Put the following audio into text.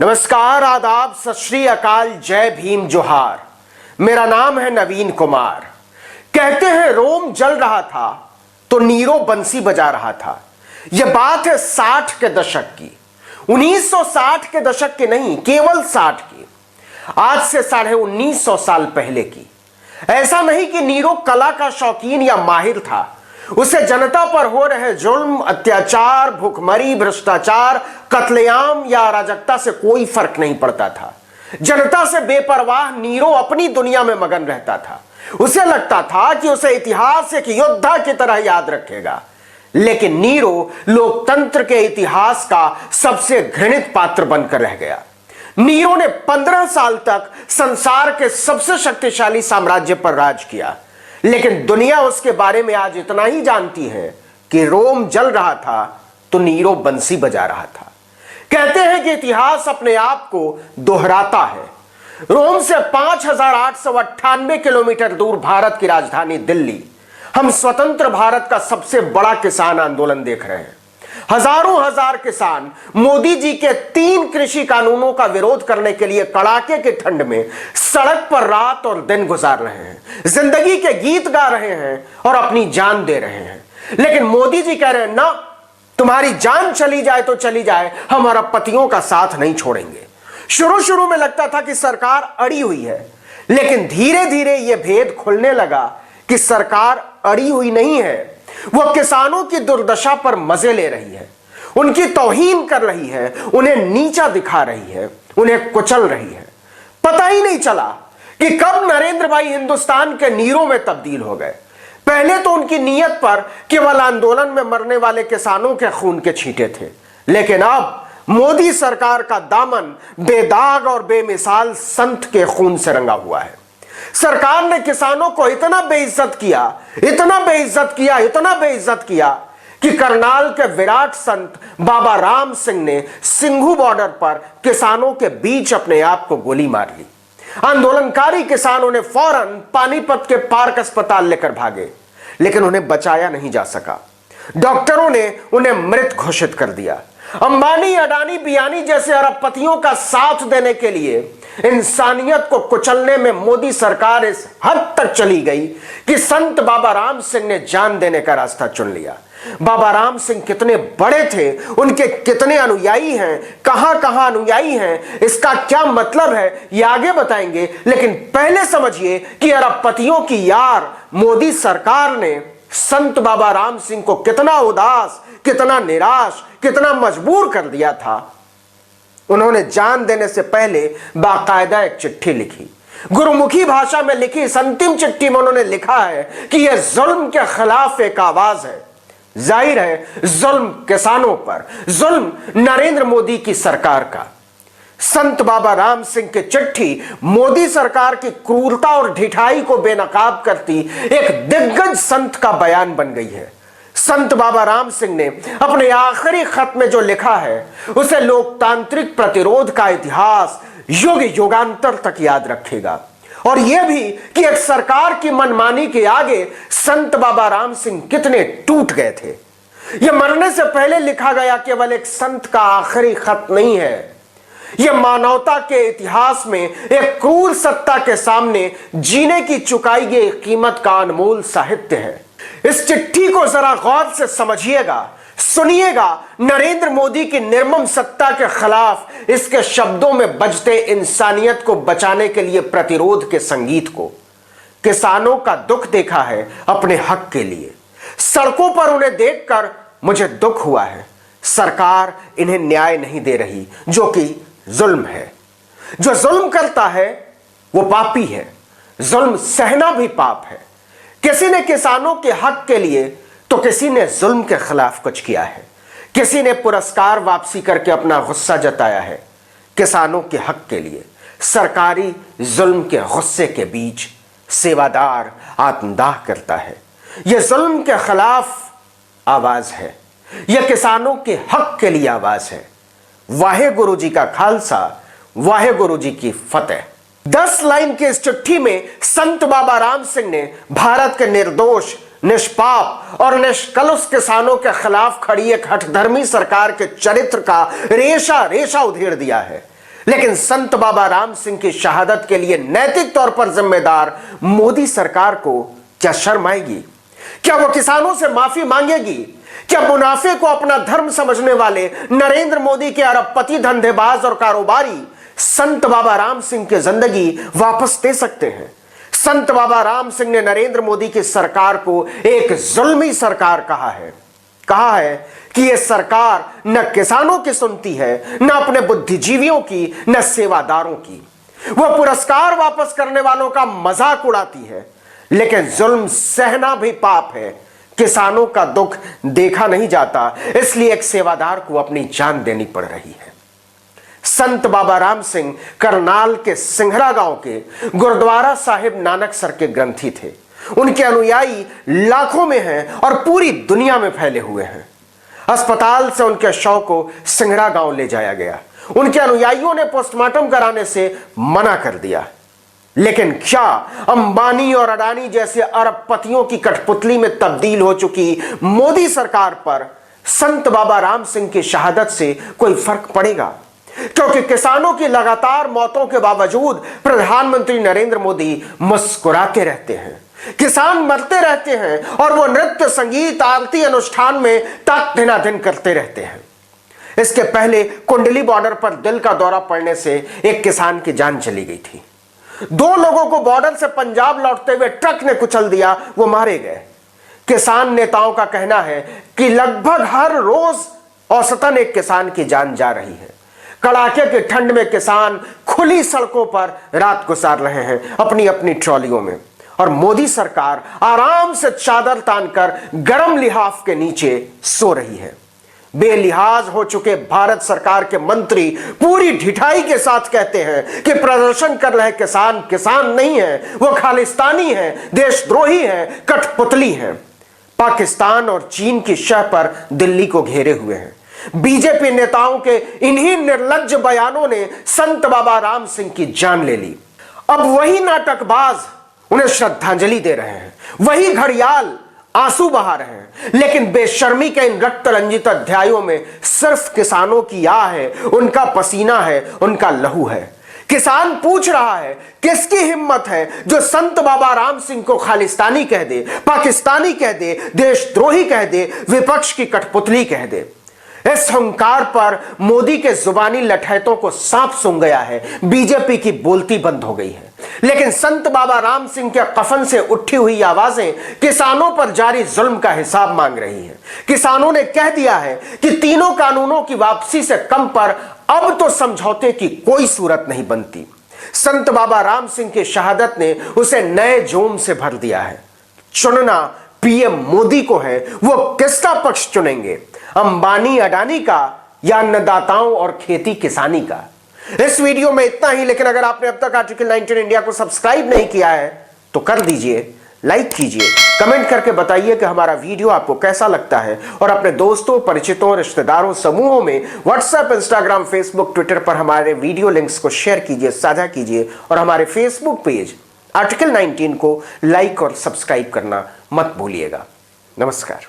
नमस्कार, आदाब, सत श्री अकाल, जय भीम, जोहार। मेरा नाम है नवीन कुमार। कहते हैं रोम जल रहा था तो नीरो बंसी बजा रहा था। यह बात है 60 के दशक की, 1960 के दशक की नहीं, केवल 60 की, आज से 1950 साल पहले की। ऐसा नहीं कि नीरो कला का शौकीन या माहिर था, उसे जनता पर हो रहे जुल्म, अत्याचार, भुखमरी, भ्रष्टाचार, कत्लेआम या अराजकता से कोई फर्क नहीं पड़ता था। जनता से बेपरवाह नीरो अपनी दुनिया में मगन रहता था। उसे लगता था कि उसे इतिहास एक योद्धा की तरह याद रखेगा। लेकिन नीरो लोकतंत्र के इतिहास का सबसे घृणित पात्र बनकर रह गया। नीरो ने 15 साल तक संसार के सबसे शक्तिशाली साम्राज्य पर राज किया, लेकिन दुनिया उसके बारे में आज इतना ही जानती है कि रोम जल रहा था तो नीरो बंसी बजा रहा था। कहते हैं कि इतिहास अपने आप को दोहराता है। रोम से 5898 किलोमीटर दूर भारत की राजधानी दिल्ली, हम स्वतंत्र भारत का सबसे बड़ा किसान आंदोलन देख रहे हैं। हजारों हजार किसान मोदी जी के 3 कृषि कानूनों का विरोध करने के लिए कड़ाके की ठंड में सड़क पर रात और दिन गुजार रहे हैं, जिंदगी के गीत गा रहे हैं और अपनी जान दे रहे हैं। लेकिन मोदी जी कह रहे हैं, ना, तुम्हारी जान चली जाए तो चली जाए, हम अरबपतियों का साथ नहीं छोड़ेंगे। शुरू में लगता था कि सरकार अड़ी हुई है, लेकिन धीरे धीरे यह भेद खुलने लगा कि सरकार अड़ी हुई नहीं है, वह किसानों की दुर्दशा पर मजे ले रही है, उनकी तौहीन कर रही है, उन्हें नीचा दिखा रही है, उन्हें कुचल रही है। पता ही नहीं चला कि कब नरेंद्र भाई हिंदुस्तान के नीरो में तब्दील हो गए। पहले तो उनकी नीयत पर केवल आंदोलन में मरने वाले किसानों के खून के छींटे थे, लेकिन अब मोदी सरकार का दामन बेदाग और बेमिसाल संत के खून से रंगा हुआ है। सरकार ने किसानों को इतना बेइज्जत किया, इतना बेइज्जत किया, इतना बेइज्जत किया कि करनाल के विराट संत बाबा राम सिंह ने सिंघू बॉर्डर पर किसानों के बीच अपने आप को गोली मार ली। आंदोलनकारी किसानों ने फौरन पानीपत के पार्क अस्पताल लेकर भागे, लेकिन उन्हें बचाया नहीं जा सका। डॉक्टरों ने उन्हें मृत घोषित कर दिया। अंबानी, अडानी, बियानी जैसे अरबपतियों का साथ देने के लिए इंसानियत को कुचलने में मोदी सरकार इस हद तक चली गई कि संत बाबा राम सिंह ने जान देने का रास्ता चुन लिया। बाबा राम सिंह कितने बड़े थे, उनके कितने अनुयायी हैं, कहां अनुयायी हैं, इसका क्या मतलब है ये आगे बताएंगे। लेकिन पहले समझिए कि अरबपतियों की यार मोदी सरकार ने संत बाबा राम सिंह को कितना उदास, कितना निराश, कितना मजबूर कर दिया था। उन्होंने जान देने से पहले बाकायदा एक चिट्ठी लिखी। गुरुमुखी भाषा में लिखी इस अंतिम चिट्ठी में उन्होंने लिखा है कि यह जुल्म के खिलाफ एक आवाज है। जाहिर है, जुल्म किसानों पर, जुल्म नरेंद्र मोदी की सरकार का। संत बाबा राम सिंह की चिट्ठी मोदी सरकार की क्रूरता और ढिठाई को बेनकाब करती एक दिग्गज संत का बयान बन गई है। संत बाबा राम सिंह ने अपने आखिरी खत में जो लिखा है उसे लोकतांत्रिक प्रतिरोध का इतिहास युग युगांतर तक याद रखेगा। और यह भी कि एक सरकार की मनमानी के आगे संत बाबा राम सिंह कितने टूट गए थे। यह मरने से पहले लिखा गया केवल एक संत का आखिरी खत नहीं है, यह मानवता के इतिहास में एक क्रूर सत्ता के सामने जीने की चुकाई गई कीमत का अनमोल साहित्य है। इस चिट्ठी को जरा गौर से समझिएगा, सुनिएगा। नरेंद्र मोदी की निर्मम सत्ता के खिलाफ इसके शब्दों में बजते इंसानियत को बचाने के लिए प्रतिरोध के संगीत को। किसानों का दुख देखा है अपने हक के लिए। सड़कों पर उन्हें देखकर मुझे दुख हुआ है। सरकार इन्हें न्याय नहीं दे रही, जो कि जुल्म है। जो जुल्म करता है वो पापी है। जुल्म सहना भी पाप है। किसी ने किसानों के हक के लिए तो किसी ने जुल्म के खिलाफ कुछ किया है। किसी ने पुरस्कार वापसी करके अपना गुस्सा जताया है। किसानों के हक के लिए सरकारी जुल्म के गुस्से के बीच सेवादार आत्मदाह करता है। यह जुल्म के खिलाफ आवाज है, यह किसानों के हक के लिए आवाज है। वाहे गुरु जी का खालसा, वाहे गुरु जी की फतेह। 10 लाइन की इस चिट्ठी में संत बाबा राम सिंह ने भारत के निर्दोष, निष्पाप और निष्कलुष किसानों के खिलाफ खड़ी एक हठधर्मी सरकार के चरित्र का रेशा रेशा उधेड़ दिया है। लेकिन संत बाबा राम सिंह की शहादत के लिए नैतिक तौर पर जिम्मेदार मोदी सरकार को क्या शर्म आएगी? क्या वो किसानों से माफी मांगेगी? क्या मुनाफे को अपना धर्म समझने वाले नरेंद्र मोदी के अरबपति धंधेबाज और कारोबारी संत बाबा राम सिंह की जिंदगी वापस दे सकते हैं? संत बाबा राम सिंह ने नरेंद्र मोदी की सरकार को एक जुल्मी सरकार कहा है कि यह सरकार न किसानों की सुनती है, न अपने बुद्धिजीवियों की, न सेवादारों की। वह पुरस्कार वापस करने वालों का मजाक उड़ाती है, लेकिन जुल्म सहना भी पाप है। किसानों का दुख देखा नहीं जाता, इसलिए एक सेवादार को अपनी जान देनी पड़ रही है। संत बाबा राम सिंह करनाल के सिंघरा गांव के गुरुद्वारा साहिब नानकसर के ग्रंथी थे। उनके अनुयायी लाखों में हैं और पूरी दुनिया में फैले हुए हैं। अस्पताल से उनके शव को सिंघरा गांव ले जाया गया। उनके अनुयायियों ने पोस्टमार्टम कराने से मना कर दिया, लेकिन क्या अंबानी और अडानी जैसे अरबपतियों की कठपुतली में तब्दील हो चुकी मोदी सरकार पर संत बाबा राम सिंह की शहादत से कोई फर्क पड़ेगा? क्योंकि किसानों की लगातार मौतों के बावजूद प्रधानमंत्री नरेंद्र मोदी मुस्कुराते रहते हैं। किसान मरते रहते हैं और वो नृत्य, संगीत, आरती अनुष्ठान में तक दिनादिन करते रहते हैं। इसके पहले कुंडली बॉर्डर पर दिल का दौरा पड़ने से एक किसान की जान चली गई थी। 2 लोगों को बॉर्डर से पंजाब लौटते हुए ट्रक ने कुचल दिया, वो मारे गए। किसान नेताओं का कहना है कि लगभग हर रोज औसतन एक किसान की जान जा रही है। कड़ाके की ठंड में किसान खुली सड़कों पर रात गुजार रहे हैं अपनी अपनी ट्रॉलियों में, और मोदी सरकार आराम से चादर तानकर गर्म लिहाफ के नीचे सो रही है। बेलिहाज हो चुके भारत सरकार के मंत्री पूरी ढिठाई के साथ कहते हैं कि प्रदर्शन कर रहे किसान किसान नहीं है, वो खालिस्तानी है, देशद्रोही है, कठपुतली है। पाकिस्तान और चीन की शह पर दिल्ली को घेरे हुए हैं। बीजेपी नेताओं के इन्हीं निर्लज्ज बयानों ने संत बाबा राम सिंह की जान ले ली। अब वही नाटकबाज उन्हें श्रद्धांजलि दे रहे हैं, वही घड़ियाल आंसू बहा रहे हैं, लेकिन बेशर्मी के इन रक्त रंजित अध्यायों में सिर्फ किसानों की आह है, उनका पसीना है, उनका लहू है। किसान पूछ रहा है, किसकी हिम्मत है जो संत बाबा राम सिंह को खालिस्तानी कह दे, पाकिस्तानी कह दे, देशद्रोही कह दे, विपक्ष की कठपुतली कह दे। इस हुंकार पर मोदी के जुबानी लठैतों को सांप सूंघ गया है, बीजेपी की बोलती बंद हो गई है। लेकिन संत बाबा राम सिंह के कफन से उठी हुई आवाजें किसानों पर जारी जुल्म का हिसाब मांग रही हैं। किसानों ने कह दिया है कि तीनों कानूनों की वापसी से कम पर अब तो समझौते की कोई सूरत नहीं बनती। संत बाबा राम सिंह की शहादत ने उसे नए जोम से भर दिया है। चुनना पीएम मोदी को है, वो किसका पक्ष चुनेंगे, अंबानी अडानी का या अन्नदाताओं और खेती किसानी का? इस वीडियो में इतना ही, लेकिन अगर आपने अब तक आर्टिकल 19 इंडिया को सब्सक्राइब नहीं किया है तो कर दीजिए, लाइक कीजिए, कमेंट करके बताइए कि हमारा वीडियो आपको कैसा लगता है, और अपने दोस्तों, परिचितों, रिश्तेदारों, समूहों में व्हाट्सएप, इंस्टाग्राम, फेसबुक, ट्विटर पर हमारे वीडियो लिंक्स को शेयर कीजिए, साझा कीजिए, और हमारे फेसबुक पेज आर्टिकल 19 को लाइक और सब्सक्राइब करना मत भूलिएगा। नमस्कार।